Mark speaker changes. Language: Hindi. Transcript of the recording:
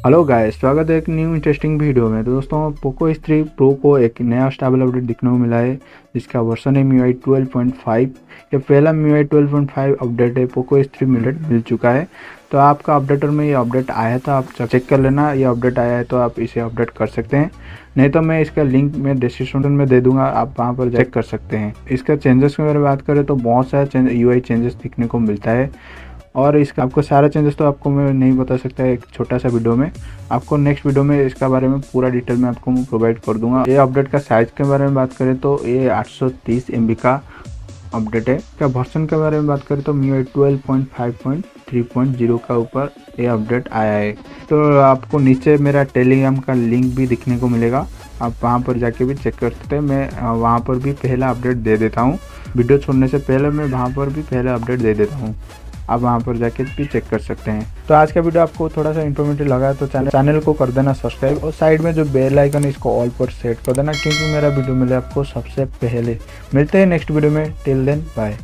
Speaker 1: हेलो गाइस, स्वागत है एक न्यू इंटरेस्टिंग वीडियो में। तो दोस्तों, पोको X3 प्रो को एक नया स्टेबल अपडेट दिखने को मिला है जिसका वर्जन है MIUI 12.5। ये पहला MIUI 12.5 अपडेट है, पोको X3 मिल चुका है। तो आपका अपडेटर में ये अपडेट आया था, आप चेक कर लेना। ये अपडेट आया है तो आप इसे अपडेट कर सकते हैं, नहीं तो मैं इसका लिंक में डिस्क्रिप्शन में दे दूंगा, आप वहाँ पर चेक कर सकते हैं। इसका चेंजेस की अगर बात करें तो बहुत सारे UI चेंजेस दिखने को मिलता है, और इसका आपको सारा चेंजेस तो आपको मैं नहीं बता सकता एक छोटा सा वीडियो में। आपको नेक्स्ट वीडियो में इसका बारे में पूरा डिटेल में आपको मैं प्रोवाइड कर दूंगा। ये अपडेट का साइज़ के बारे में बात करें तो ये 830 MB का अपडेट है। क्या वर्जन के बारे में बात करें तो MIUI 12.5.3.0 का ऊपर ये अपडेट आया है। तो आपको नीचे मेरा टेलीग्राम का लिंक भी दिखने को मिलेगा, आप वहाँ पर जाके भी चेक कर सकते हैं। मैं वहाँ पर भी पहला अपडेट दे देता हूँ, वीडियो छोड़ने से पहले मैं वहाँ पर भी पहला अपडेट दे देता हूँ, आप वहाँ पर जाके भी चेक कर सकते हैं। तो आज का वीडियो आपको थोड़ा सा इन्फॉर्मेटिव लगा है तो चैनल को कर देना सब्सक्राइब, और साइड में जो बेल आइकन है इसको ऑल पर सेट कर देना, क्योंकि मेरा वीडियो मिले आपको सबसे पहले। मिलते हैं नेक्स्ट वीडियो में, टिल देन बाय।